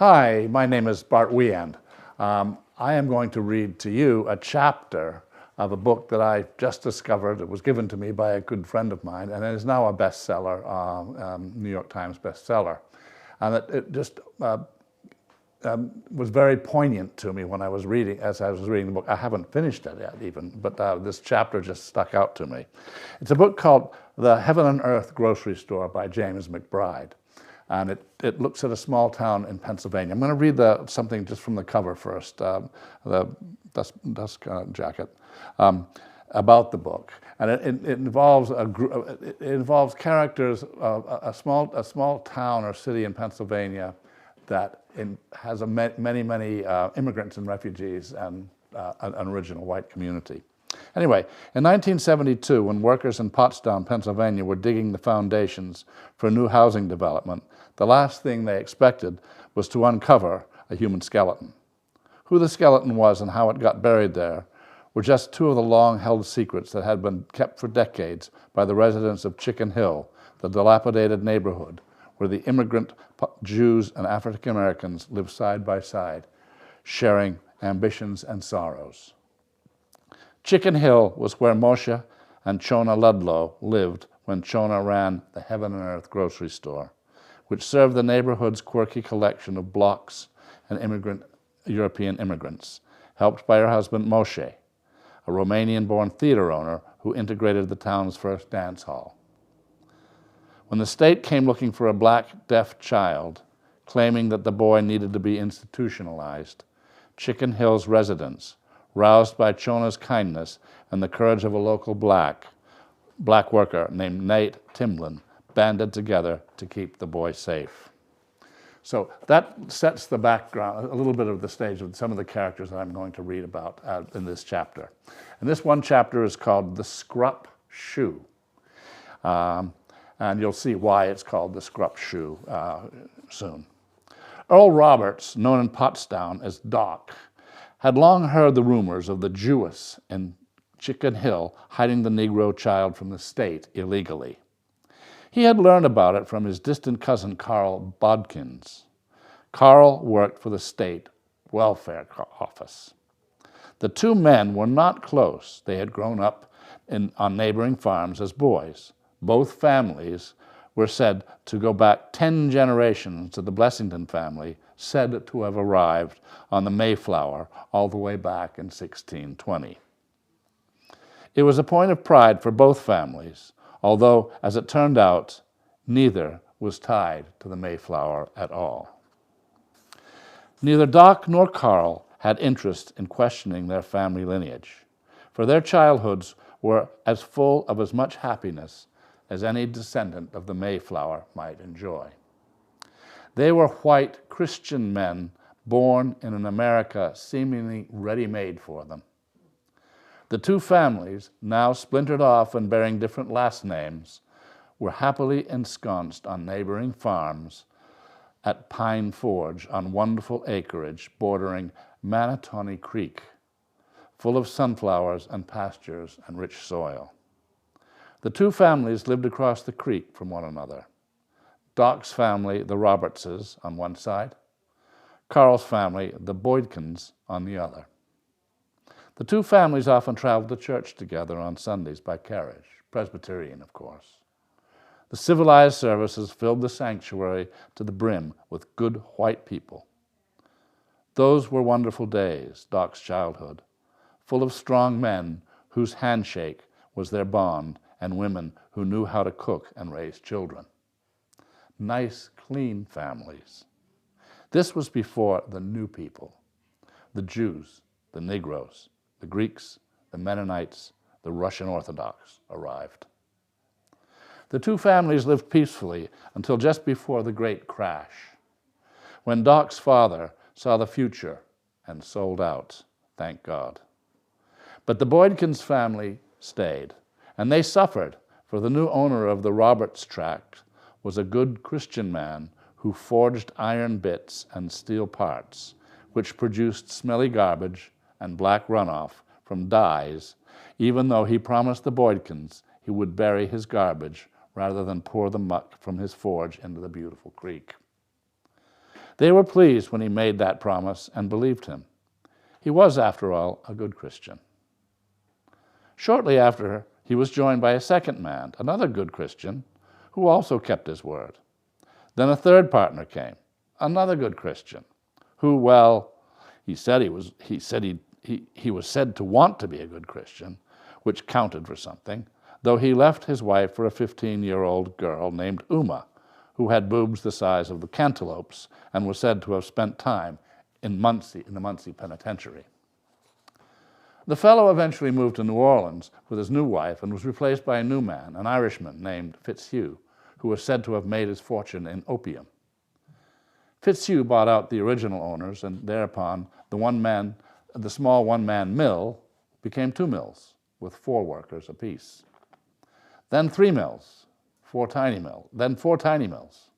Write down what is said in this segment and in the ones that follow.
Hi, my name is Bart Weyand. I am going to read to you a chapter of a book that I just discovered. It was given to me by a good friend of mine, and it is now a bestseller, New York Times bestseller. And it just was very poignant to me when I was reading, as I was reading the book. I haven't finished it yet even, but this chapter just stuck out to me. It's a book called The Heaven and Earth Grocery Store by James McBride. And it looks at a small town in Pennsylvania. I'm going to read something just from the cover first, the dust jacket, about the book. And it involves characters of a small town or city in Pennsylvania that has many immigrants and refugees and an original white community. Anyway, in 1972, when workers in Pottstown, Pennsylvania were digging the foundations for a new housing development, the last thing they expected was to uncover a human skeleton. Who the skeleton was and how it got buried there were just two of the long-held secrets that had been kept for decades by the residents of Chicken Hill, the dilapidated neighborhood where the immigrant Jews and African Americans lived side by side, sharing ambitions and sorrows. Chicken Hill was where Moshe and Chona Ludlow lived when Chona ran the Heaven and Earth grocery store, which served the neighborhood's quirky collection of blocks and European immigrants, helped by her husband Moshe, a Romanian-born theater owner who integrated the town's first dance hall. When the state came looking for a black, deaf child, claiming that the boy needed to be institutionalized, Chicken Hill's residents, roused by Chona's kindness and the courage of a local black worker named Nate Timlin, banded together to keep the boy safe. So that sets the background, a little bit of the stage of some of the characters that I'm going to read about in this chapter. And this one chapter is called The Scrup Shoe. And you'll see why it's called The Scrup Shoe soon. Earl Roberts, known in Pottstown as Doc, had long heard the rumors of the Jewess in Chicken Hill hiding the Negro child from the state illegally. He had learned about it from his distant cousin Carl Bodkins. Carl worked for the state welfare office. The two men were not close. They had grown up on neighboring farms as boys. Both families were said to go back 10 generations to the Blessington family, said to have arrived on the Mayflower all the way back in 1620. It was a point of pride for both families, although, as it turned out, neither was tied to the Mayflower at all. Neither Doc nor Carl had interest in questioning their family lineage, for their childhoods were as full of as much happiness as any descendant of the Mayflower might enjoy. They were white Christian men born in an America seemingly ready-made for them. The two families, now splintered off and bearing different last names, were happily ensconced on neighboring farms at Pine Forge on wonderful acreage bordering Manatawny Creek, full of sunflowers and pastures and rich soil. The two families lived across the creek from one another. Doc's family, the Robertses, on one side, Carl's family, the Boydkins, on the other. The two families often traveled to church together on Sundays by carriage, Presbyterian, of course. The civilized services filled the sanctuary to the brim with good white people. Those were wonderful days, Doc's childhood, full of strong men whose handshake was their bond and women who knew how to cook and raise children. Nice, clean families. This was before the new people, the Jews, the Negroes, the Greeks, the Mennonites, the Russian Orthodox arrived. The two families lived peacefully until just before the Great Crash, when Doc's father saw the future and sold out, thank God. But the Boydkins family stayed, and they suffered, for the new owner of the Roberts tract was a good Christian man who forged iron bits and steel parts, which produced smelly garbage and black runoff from dyes, even though he promised the Boydkins he would bury his garbage rather than pour the muck from his forge into the beautiful creek. They were pleased when he made that promise and believed him. He was, after all, a good Christian. Shortly after, he was joined by a second man, another good Christian, who also kept his word. Then a third partner came, another good Christian, who, well, he was said to want to be a good Christian, which counted for something, though he left his wife for a 15-year-old girl named Uma, who had boobs the size of the cantaloupes and was said to have spent time in the Muncie Penitentiary. The fellow eventually moved to New Orleans with his new wife and was replaced by a new man, an Irishman named Fitzhugh, who was said to have made his fortune in opium. Fitzhugh bought out the original owners, and thereupon the small one-man mill became 2 mills with 4 workers apiece. Then 3 mills, 4 tiny mills, then 4 tiny mills.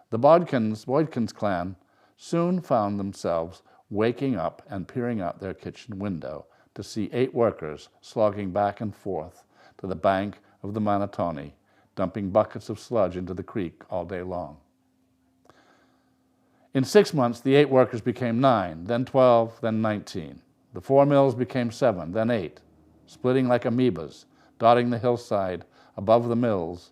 The Boydkins clan soon found themselves waking up and peering out their kitchen window to see 8 workers slogging back and forth to the bank of the Manatawny, dumping buckets of sludge into the creek all day long. In 6 months, the 8 workers became 9, then 12, then 19. The 4 mills became 7, then 8, splitting like amoebas, dotting the hillside above the mills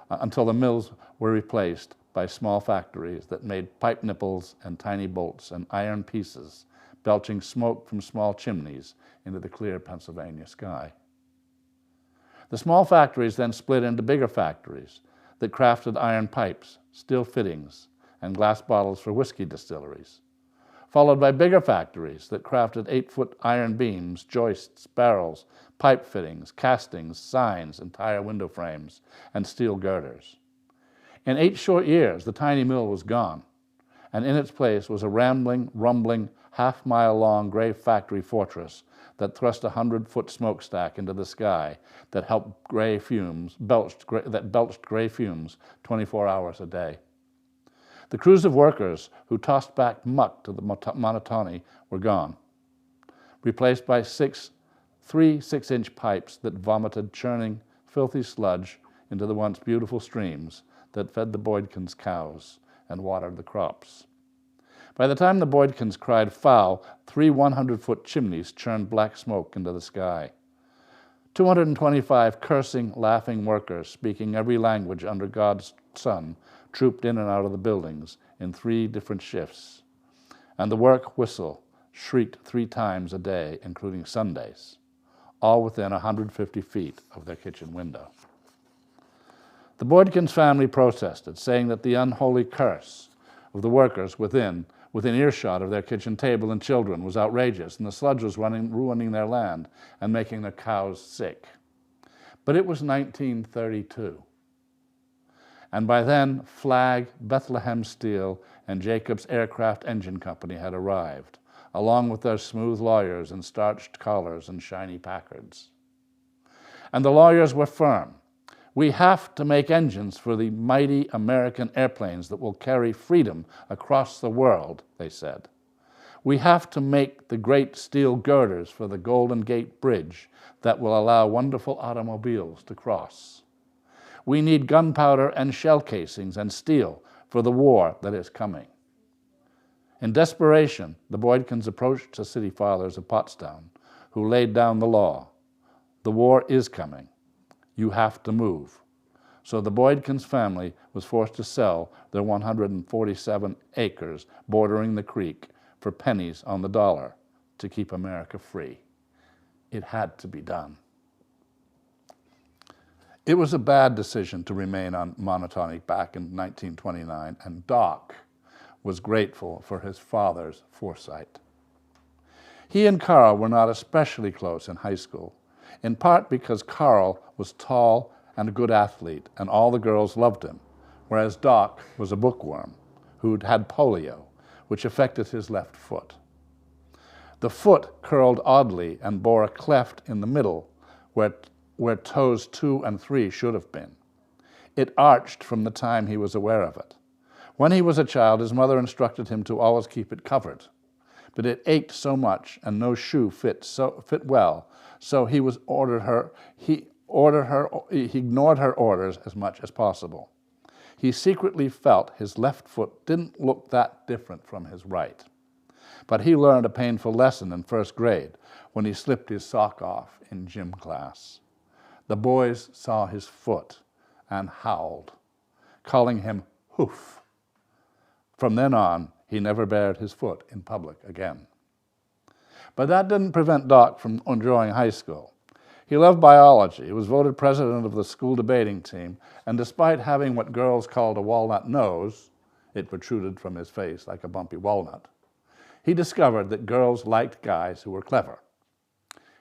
until the mills were replaced by small factories that made pipe nipples and tiny bolts and iron pieces, belching smoke from small chimneys into the clear Pennsylvania sky. The small factories then split into bigger factories that crafted iron pipes, steel fittings, and glass bottles for whiskey distilleries, followed by bigger factories that crafted 8-foot iron beams, joists, barrels, pipe fittings, castings, signs, entire window frames, and steel girders. In 8 short years, the tiny mill was gone, and in its place was a rambling, rumbling, half-mile-long gray factory fortress that thrust a 100-foot smokestack into the sky that belched gray fumes 24 hours a day. The crews of workers who tossed back muck to the Manatawny were gone, replaced by 3 6-inch pipes that vomited churning, filthy sludge into the once beautiful streams that fed the Boydkins' cows and watered the crops. By the time the Boydkins cried foul, 3 100-foot chimneys churned black smoke into the sky. 225 cursing, laughing workers, speaking every language under God's sun, trooped in and out of the buildings in 3 different shifts, and the work whistle shrieked 3 times a day, including Sundays, all within 150 feet of their kitchen window. The Boydkins family protested, saying that the unholy curse of the workers within earshot of their kitchen table and children was outrageous, and the sludge was ruining their land and making their cows sick. But it was 1932. And by then, Flagg, Bethlehem Steel, and Jacobs Aircraft Engine Company had arrived, along with their smooth lawyers in starched collars and shiny Packards. And the lawyers were firm. We have to make engines for the mighty American airplanes that will carry freedom across the world, they said. We have to make the great steel girders for the Golden Gate Bridge that will allow wonderful automobiles to cross. We need gunpowder and shell casings and steel for the war that is coming. In desperation, the Boydkins approached the city fathers of Pottstown, who laid down the law. The war is coming. You have to move. So the Boydkins family was forced to sell their 147 acres bordering the creek for pennies on the dollar to keep America free. It had to be done. It was a bad decision to remain on Manatawny back in 1929, and Doc was grateful for his father's foresight. He and Carl were not especially close in high school, in part because Carl was tall and a good athlete, and all the girls loved him, whereas Doc was a bookworm who'd had polio, which affected his left foot. The foot curled oddly and bore a cleft in the middle where toes 2 and 3 should have been. It arched from the time he was aware of it. When he was a child, his mother instructed him to always keep it covered, but it ached so much and no shoe fit well, so he ignored her orders as much as possible. He secretly felt his left foot didn't look that different from his right. But he learned a painful lesson in first grade when he slipped his sock off in gym class. The boys saw his foot and howled, calling him hoof. From then on, he never bared his foot in public again. But that didn't prevent Doc from enjoying high school. He loved biology. He was voted president of the school debating team, and despite having what girls called a walnut nose, it protruded from his face like a bumpy walnut, he discovered that girls liked guys who were clever.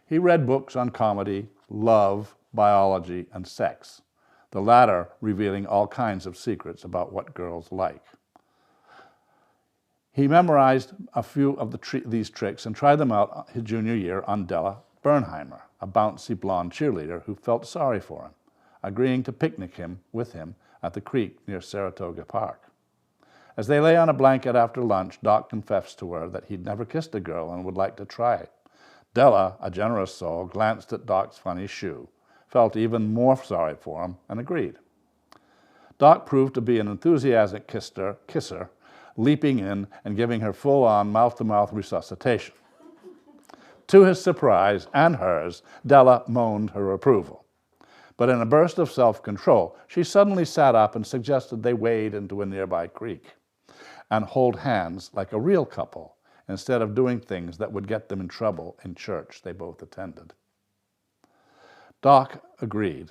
He read books on comedy, love, biology, and sex, the latter revealing all kinds of secrets about what girls like. He memorized a few of these tricks and tried them out his junior year on Della Bernheimer, a bouncy blonde cheerleader who felt sorry for him, agreeing to picnic with him at the creek near Saratoga Park. As they lay on a blanket after lunch, Doc confessed to her that he'd never kissed a girl and would like to try. Della, a generous soul, glanced at Doc's funny shoe, felt even more sorry for him, and agreed. Doc proved to be an enthusiastic kisser, leaping in and giving her full-on mouth-to-mouth resuscitation. To his surprise, and hers, Della moaned her approval. But in a burst of self-control, she suddenly sat up and suggested they wade into a nearby creek and hold hands like a real couple, instead of doing things that would get them in trouble in church they both attended. Doc agreed,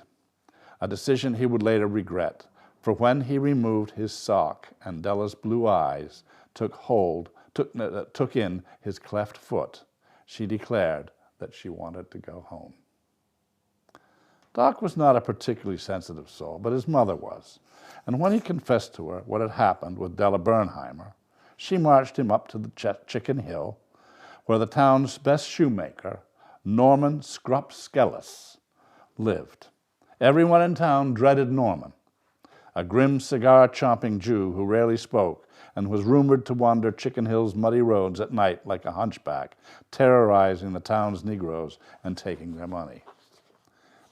a decision he would later regret, for when he removed his sock and Della's blue eyes took in his cleft foot, she declared that she wanted to go home. Doc was not a particularly sensitive soul, but his mother was, and when he confessed to her what had happened with Della Bernheimer, she marched him up to the Chicken Hill, where the town's best shoemaker, Norman Scrupskellis, lived. Everyone in town dreaded Norman, a grim cigar-chomping Jew who rarely spoke and was rumored to wander Chicken Hill's muddy roads at night like a hunchback, terrorizing the town's Negroes and taking their money.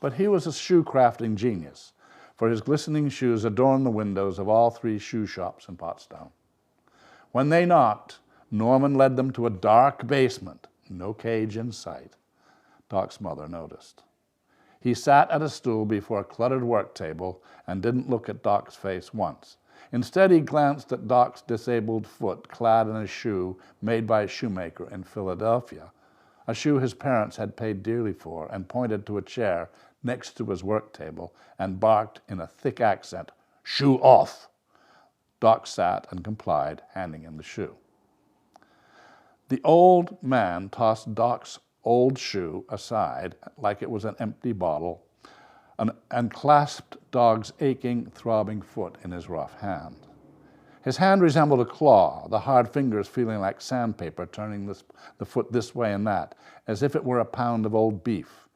But he was a shoe-crafting genius, for his glistening shoes adorned the windows of all 3 shoe shops in Pottstown. When they knocked, Norman led them to a dark basement, no cage in sight. Doc's mother noticed. He sat at a stool before a cluttered work table and didn't look at Doc's face once. Instead, he glanced at Doc's disabled foot clad in a shoe made by a shoemaker in Philadelphia, a shoe his parents had paid dearly for, and pointed to a chair next to his work table and barked in a thick accent, "Shoe off!" Doc sat and complied, handing him the shoe. The old man tossed Doc's old shoe aside like it was an empty bottle and clasped Doc's aching, throbbing foot in his rough hand. His hand resembled a claw, the hard fingers feeling like sandpaper, turning the foot this way and that, as if it were a pound of old beef,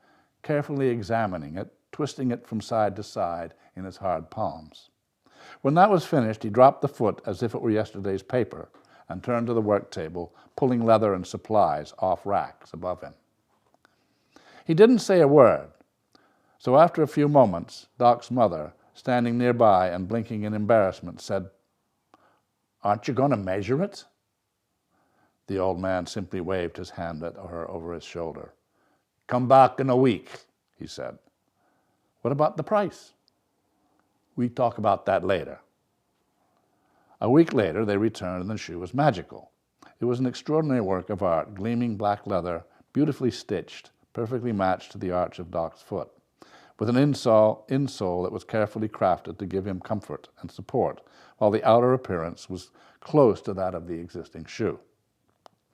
carefully examining it, twisting it from side to side in his hard palms. When that was finished, he dropped the foot as if it were yesterday's paper and turned to the work table, pulling leather and supplies off racks above him. He didn't say a word, so after a few moments, Doc's mother, standing nearby and blinking in embarrassment, said, "Aren't you going to measure it?" The old man simply waved his hand at her over his shoulder. "Come back in a week," he said. "What about the price?" "We talk about that later." A week later, they returned, and the shoe was magical. It was an extraordinary work of art, gleaming black leather, beautifully stitched, perfectly matched to the arch of Doc's foot, with an insole that was carefully crafted to give him comfort and support, while the outer appearance was close to that of the existing shoe.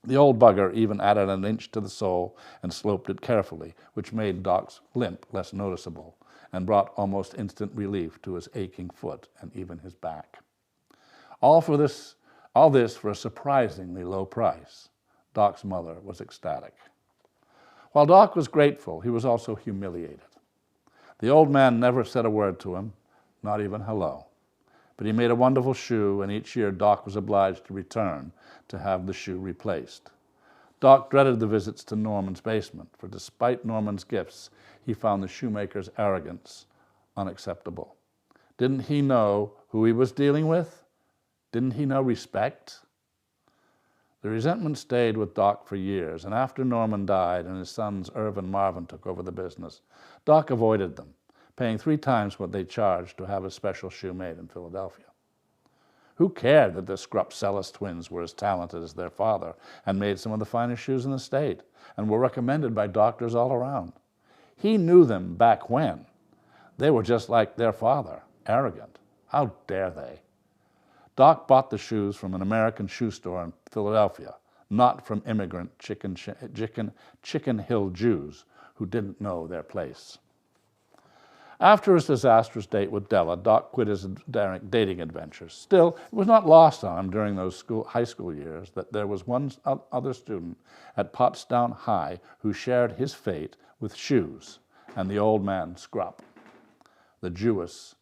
The old bugger even added an inch to the sole and sloped it carefully, which made Doc's limp less noticeable and brought almost instant relief to his aching foot and even his back. All this for a surprisingly low price. Doc's mother was ecstatic. While Doc was grateful, he was also humiliated. The old man never said a word to him, not even hello. But he made a wonderful shoe, and each year Doc was obliged to return to have the shoe replaced. Doc dreaded the visits to Norman's basement, for despite Norman's gifts, he found the shoemaker's arrogance unacceptable. Didn't he know who he was dealing with? Didn't he know respect? The resentment stayed with Doc for years, and after Norman died and his sons Irv and Marvin took over the business, Doc avoided them, paying 3 times what they charged to have a special shoe made in Philadelphia. Who cared that the Scrupp-Sellis twins were as talented as their father and made some of the finest shoes in the state and were recommended by doctors all around? He knew them back when. They were just like their father, arrogant. How dare they? Doc bought the shoes from an American shoe store in Philadelphia, not from immigrant Chicken Hill Jews who didn't know their place. After his disastrous date with Della, Doc quit his dating adventures. Still, it was not lost on him during those high school years that there was one other student at Pottstown High who shared his fate with shoes and the old man Scrupp, the Jewess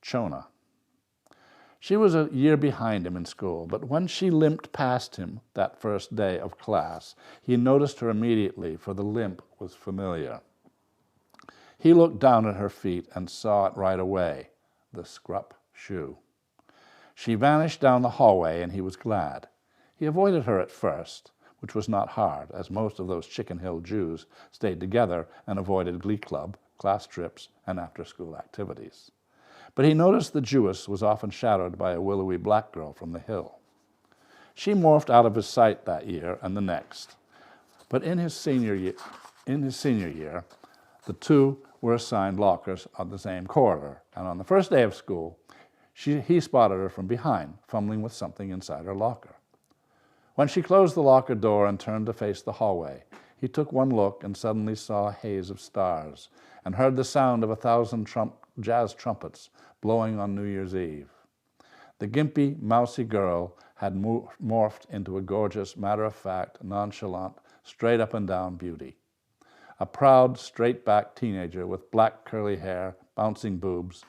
Chona. She was a year behind him in school, but when she limped past him that first day of class, he noticed her immediately, for the limp was familiar. He looked down at her feet and saw it right away, the Scrupp shoe. She vanished down the hallway, and he was glad. He avoided her at first, which was not hard, as most of those Chicken Hill Jews stayed together and avoided glee club, class trips, and after-school activities. But he noticed the Jewess was often shadowed by a willowy black girl from the hill. She morphed out of his sight that year and the next. But in his senior year, the two were assigned lockers on the same corridor, and on the first day of school, he spotted her from behind, fumbling with something inside her locker. When she closed the locker door and turned to face the hallway, he took one look and suddenly saw a haze of stars and heard the sound of 1,000 jazz trumpets blowing on New Year's Eve. The gimpy, mousy girl had morphed into a gorgeous, matter-of-fact, nonchalant, straight-up-and-down beauty. A proud, straight-backed teenager with black curly hair, bouncing boobs,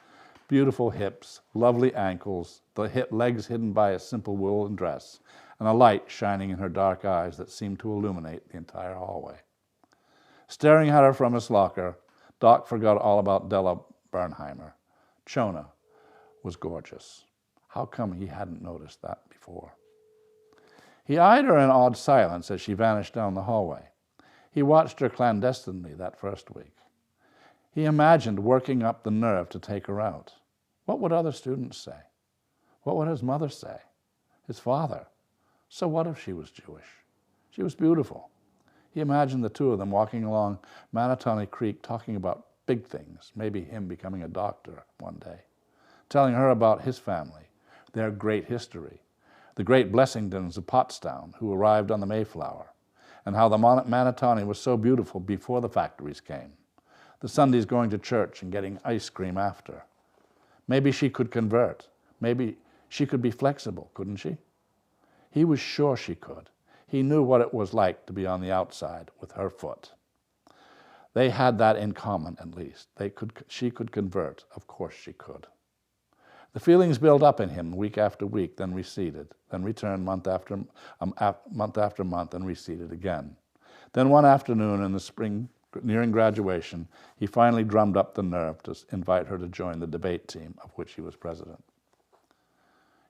beautiful hips, lovely ankles, the legs hidden by a simple woolen dress, and a light shining in her dark eyes that seemed to illuminate the entire hallway. Staring at her from his locker, Doc forgot all about Della Bernheimer. Chona was gorgeous. How come he hadn't noticed that before? He eyed her in awed silence as she vanished down the hallway. He watched her clandestinely that first week. He imagined working up the nerve to take her out. What would other students say? What would his mother say? His father? So what if she was Jewish? She was beautiful. He imagined the two of them walking along Manatawny Creek talking about big things, maybe him becoming a doctor one day, telling her about his family, their great history, the great Blessingtons of Pottstown who arrived on the Mayflower, and how the Manatawny was so beautiful before the factories came, the Sundays going to church and getting ice cream after. Maybe she could convert. Maybe she could be flexible, couldn't she? He was sure she could. He knew what it was like to be on the outside with her foot. They had that in common, at least. She could convert. Of course she could. The feelings built up in him week after week, then receded, then returned month after month and receded again. Then one afternoon in the spring, nearing graduation, he finally drummed up the nerve to invite her to join the debate team, of which he was president.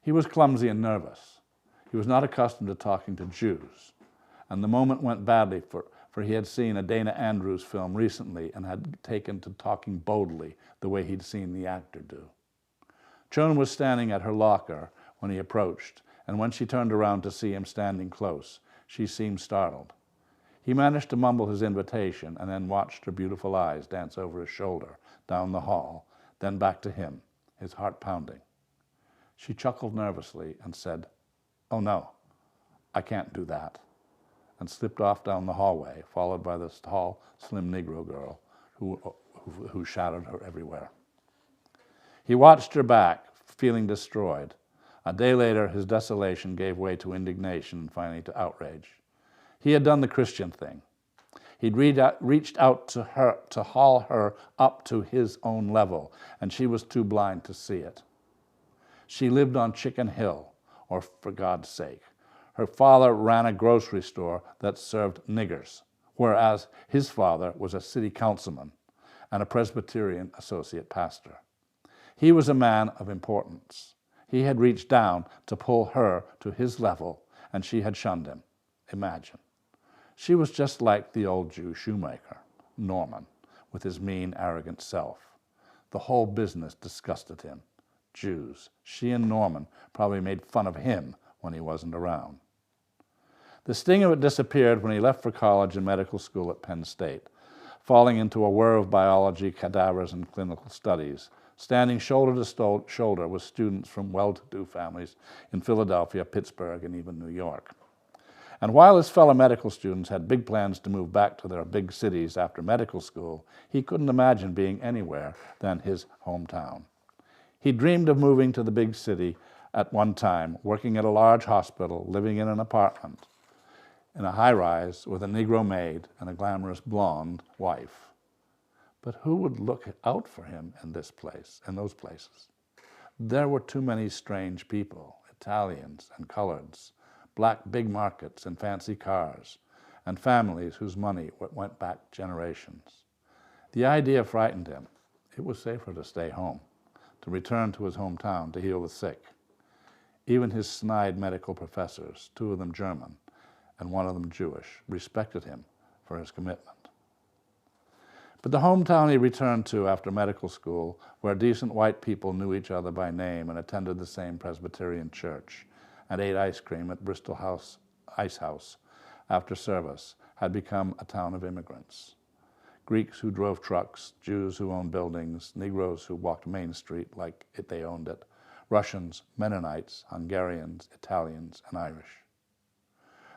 He was clumsy and nervous. He was not accustomed to talking to Jews, and the moment went badly for he had seen a Dana Andrews film recently and had taken to talking boldly the way he'd seen the actor do. Chona was standing at her locker when he approached, and when she turned around to see him standing close, she seemed startled. He managed to mumble his invitation and then watched her beautiful eyes dance over his shoulder, down the hall, then back to him, his heart pounding. She chuckled nervously and said, "Oh no, I can't do that," and slipped off down the hallway, followed by this tall, slim Negro girl who shadowed her everywhere. He watched her back, feeling destroyed. A day later, his desolation gave way to indignation and finally to outrage. He had done the Christian thing. He'd reached out to her to haul her up to his own level, and she was too blind to see it. She lived on Chicken Hill, or for God's sake. Her father ran a grocery store that served niggers, whereas his father was a city councilman and a Presbyterian associate pastor. He was a man of importance. He had reached down to pull her to his level, and she had shunned him. Imagine. She was just like the old Jew shoemaker, Norman, with his mean, arrogant self. The whole business disgusted him. Jews. She and Norman probably made fun of him when he wasn't around. The sting of it disappeared when he left for college and medical school at Penn State, falling into a whir of biology, cadavers, and clinical studies, standing shoulder to shoulder with students from well-to-do families in Philadelphia, Pittsburgh, and even New York. And while his fellow medical students had big plans to move back to their big cities after medical school, he couldn't imagine being anywhere than his hometown. He dreamed of moving to the big city at one time, working at a large hospital, living in an apartment, in a high-rise with a Negro maid and a glamorous blonde wife. But who would look out for him in this place, in those places? There were too many strange people, Italians and coloreds, black big markets and fancy cars, and families whose money went back generations. The idea frightened him. It was safer to stay home, to return to his hometown to heal the sick. Even his snide medical professors, 2 of them German and 1 of them Jewish, respected him for his commitment. But the hometown he returned to after medical school, where decent white people knew each other by name and attended the same Presbyterian church, and ate ice cream at Bristol Ice House after service, had become a town of immigrants. Greeks who drove trucks, Jews who owned buildings, Negroes who walked Main Street like they owned it, Russians, Mennonites, Hungarians, Italians, and Irish.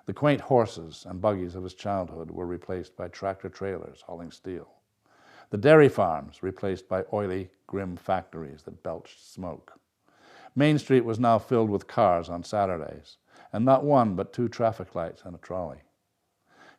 The quaint horses and buggies of his childhood were replaced by tractor-trailers hauling steel. The dairy farms replaced by oily, grim factories that belched smoke. Main Street was now filled with cars on Saturdays, and not 1 but 2 traffic lights and a trolley.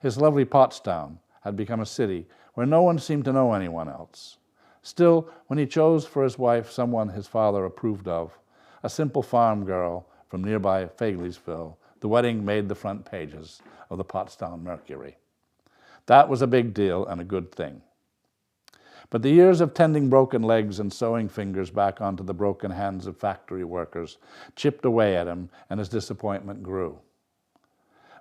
His lovely Pottstown had become a city where no one seemed to know anyone else. Still, when he chose for his wife someone his father approved of, a simple farm girl from nearby Fagleyville, the wedding made the front pages of the Pottstown Mercury. That was a big deal and a good thing. But the years of tending broken legs and sewing fingers back onto the broken hands of factory workers chipped away at him, and his disappointment grew.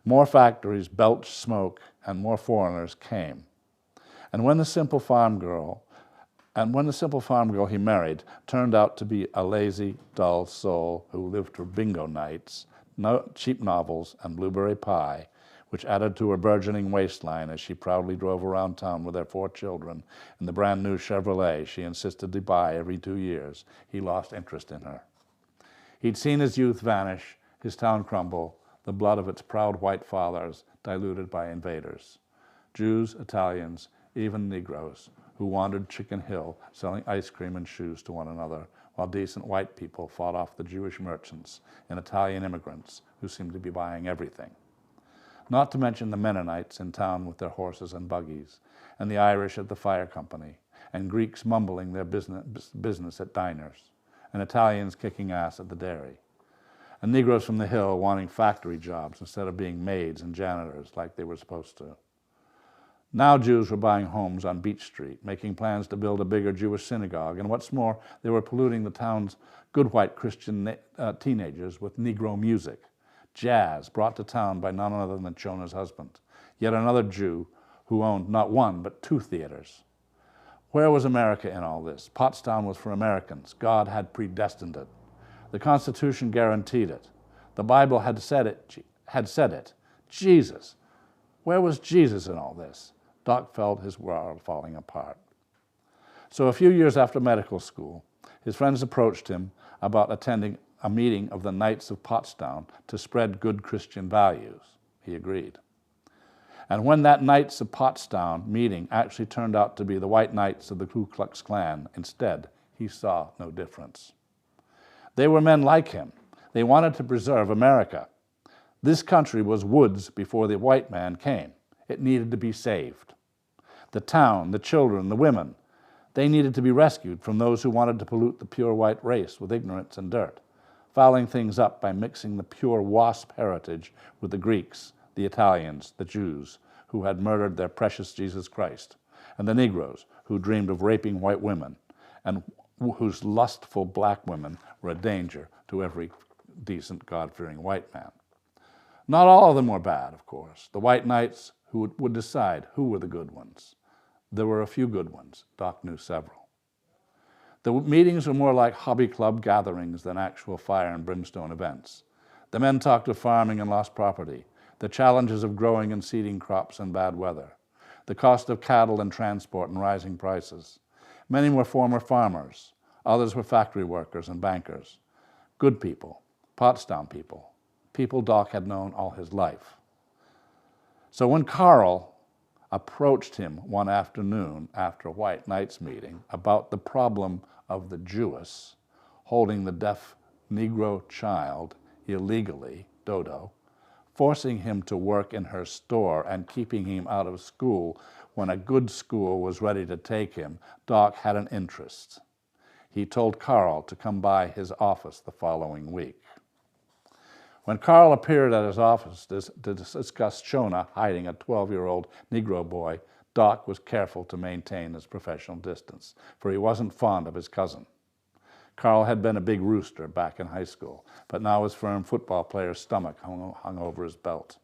More factories belched smoke, and more foreigners came. And when the simple farm girl he married turned out to be a lazy, dull soul who lived for bingo nights, cheap novels, and blueberry pie, which added to her burgeoning waistline as she proudly drove around town with their 4 children in the brand-new Chevrolet she insisted to buy every 2 years, he lost interest in her. He'd seen his youth vanish, his town crumble, the blood of its proud white fathers diluted by invaders. Jews, Italians, even Negroes, who wandered Chicken Hill selling ice cream and shoes to one another, while decent white people fought off the Jewish merchants and Italian immigrants who seemed to be buying everything. Not to mention the Mennonites in town with their horses and buggies, and the Irish at the fire company, and Greeks mumbling their business at diners, and Italians kicking ass at the dairy, and Negroes from the hill wanting factory jobs instead of being maids and janitors like they were supposed to. Now Jews were buying homes on Beach Street, making plans to build a bigger Jewish synagogue, and what's more, they were polluting the town's good white Christian teenagers with Negro music, jazz brought to town by none other than Chona's husband, yet another Jew who owned not 1 but 2 theaters. Where was America in all this? Pottstown was for Americans. God had predestined it. The Constitution guaranteed it. The Bible had said it. Jesus. Where was Jesus in all this? Doc felt his world falling apart. So a few years after medical school, his friends approached him about attending a meeting of the Knights of Pottstown to spread good Christian values. He agreed. And when that Knights of Pottstown meeting actually turned out to be the White Knights of the Ku Klux Klan instead, he saw no difference. They were men like him. They wanted to preserve America. This country was woods before the white man came. It needed to be saved. The town, the children, the women, they needed to be rescued from those who wanted to pollute the pure white race with ignorance and dirt, fouling things up by mixing the pure WASP heritage with the Greeks, the Italians, the Jews, who had murdered their precious Jesus Christ, and the Negroes, who dreamed of raping white women, and whose lustful black women were a danger to every decent, God-fearing white man. Not all of them were bad, of course. The white knights who would decide who were the good ones. There were a few good ones. Doc knew several. The meetings were more like hobby club gatherings than actual fire and brimstone events. The men talked of farming and lost property, the challenges of growing and seeding crops in bad weather, the cost of cattle and transport and rising prices. Many were former farmers. Others were factory workers and bankers. Good people, Pottstown people, people Doc had known all his life. So when Carl approached him one afternoon after a White Knights meeting about the problem of the Jewess holding the deaf Negro child illegally, Dodo, forcing him to work in her store and keeping him out of school when a good school was ready to take him, Doc had an interest. He told Carl to come by his office the following week. When Carl appeared at his office to discuss Shona hiding a 12-year-old Negro boy, Doc was careful to maintain his professional distance, for he wasn't fond of his cousin. Carl had been a big rooster back in high school, but now his firm football player's stomach hung over his belt.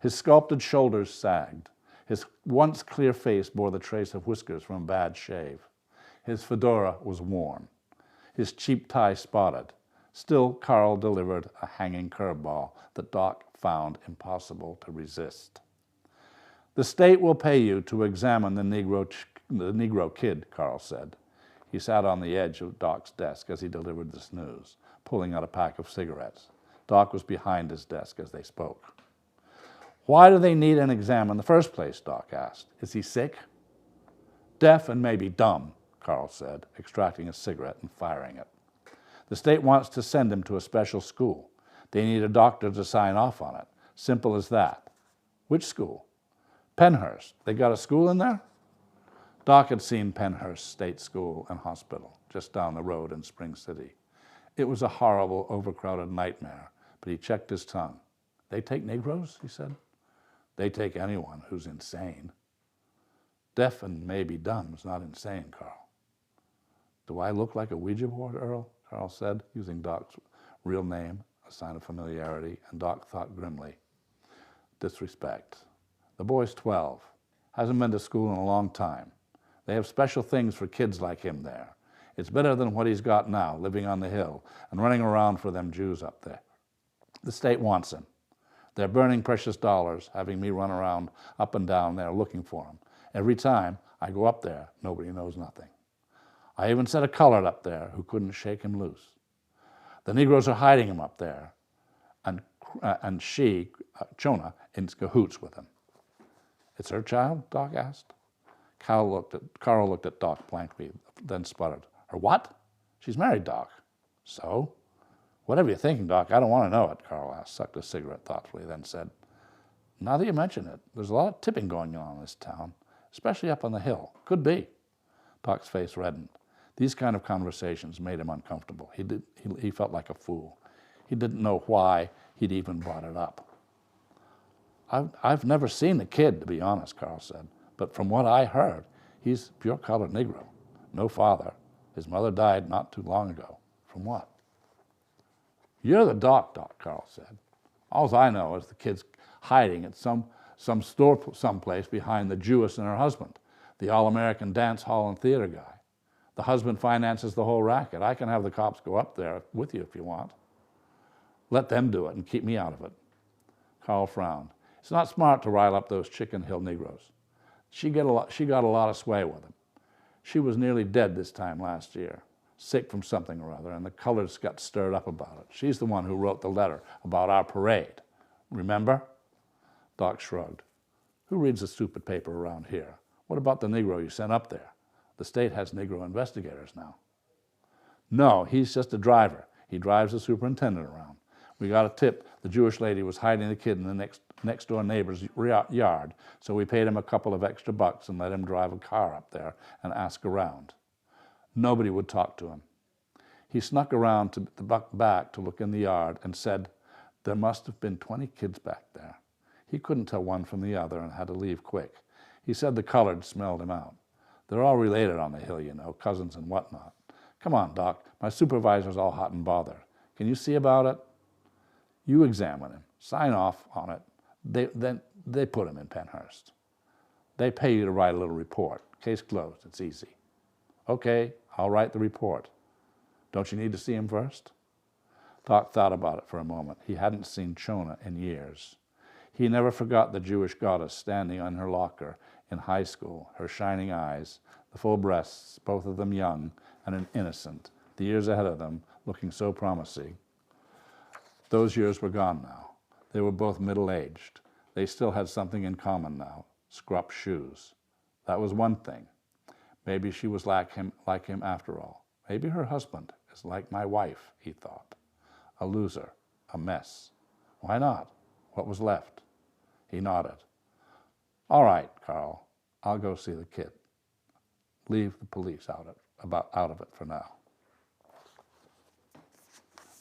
His sculpted shoulders sagged. His once clear face bore the trace of whiskers from a bad shave. His fedora was worn. His cheap tie spotted. Still, Carl delivered a hanging curveball that Doc found impossible to resist. "The state will pay you to examine the Negro kid," Carl said. He sat on the edge of Doc's desk as he delivered this news, pulling out a pack of cigarettes. Doc was behind his desk as they spoke. "Why do they need an exam in the first place?" Doc asked. "Is he sick?" "Deaf and maybe dumb," Carl said, extracting a cigarette and firing it. "The state wants to send him to a special school. They need a doctor to sign off on it. Simple as that." "Which school?" "Pennhurst. They got a school in there?" Doc had seen Pennhurst State School and Hospital just down the road in Spring City. It was a horrible, overcrowded nightmare, but he checked his tongue. "They take Negroes?" he said. "They take anyone who's insane." "Deaf and maybe dumb is not insane, Carl." "Do I look like a Ouija board, Earl?" Carl said, using Doc's real name, a sign of familiarity, and Doc thought grimly. Disrespect. The boy's 12. Hasn't been to school in a long time. They have special things for kids like him there. It's better than what he's got now, living on the hill and running around for them Jews up there. The state wants him. They're burning precious dollars, having me run around up and down there looking for him. Every time I go up there, nobody knows nothing. I even sent a colored up there who couldn't shake him loose. The Negroes are hiding him up there, and she, Shona, in cahoots with him. "It's her child?" Doc asked. Carl looked at Doc blankly, then sputtered. "Her what?" "She's married, Doc." "So?" "Whatever you're thinking, Doc, I don't want to know it," Carl asked, sucked a cigarette thoughtfully, then said, "Now that you mention it, there's a lot of tipping going on in this town, especially up on the hill. Could be." Doc's face reddened. These kind of conversations made him uncomfortable. He felt like a fool. He didn't know why he'd even brought it up. I've never seen the kid, to be honest," Carl said. "But from what I heard, he's pure colored Negro. No father. His mother died not too long ago." "From what?" "You're the doc," Carl said. "All I know is the kid's hiding at some store someplace behind the Jewess and her husband, the all-American dance hall and theater guy. The husband finances the whole racket. I can have the cops go up there with you if you want. Let them do it and keep me out of it." Carl frowned. "It's not smart to rile up those Chicken Hill Negroes. She got a lot of sway with them. She was nearly dead this time last year, sick from something or other, and the colors got stirred up about it. She's the one who wrote the letter about our parade. Remember?" Doc shrugged. "Who reads the stupid paper around here? What about the Negro you sent up there? The state has Negro investigators now." "No, he's just a driver. He drives the superintendent around. We got a tip the Jewish lady was hiding the kid in the next door neighbor's yard, so we paid him a couple of extra bucks and let him drive a car up there and ask around. Nobody would talk to him. He snuck around to the back to look in the yard and said there must have been 20 kids back there. He couldn't tell one from the other and had to leave quick. He said the colored smelled him out. They're all related on the hill, you know, cousins and whatnot. Come on, Doc, my supervisor's all hot and bothered. Can you see about it? You examine him, sign off on it. Then they put him in Pennhurst. They pay you to write a little report. Case closed, it's easy. Okay, I'll write the report. Don't you need to see him first? Doc thought about it for a moment. He hadn't seen Chona in years. He never forgot the Jewish goddess standing on her locker in high school, her shining eyes, the full breasts, both of them young and innocent, the years ahead of them looking so promising. Those years were gone now. They were both middle-aged. They still had something in common now, scruff shoes. That was one thing. Maybe she was like him after all. Maybe her husband is like my wife, he thought. A loser, a mess. Why not? What was left? He nodded. All right, Carl, I'll go see the kid. Leave the police out of it for now.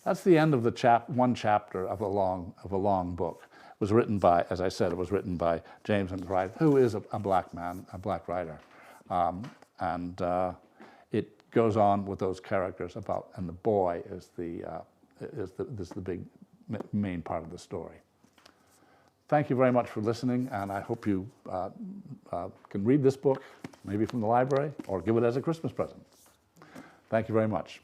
That's the end of the one chapter of a long book. It was written by, as I said, it was written by James McBride, who is a black man, a black writer. It goes on with those characters and the boy is the big main part of the story. Thank you very much for listening, and I hope you can read this book, maybe from the library, or give it as a Christmas present. Thank you very much.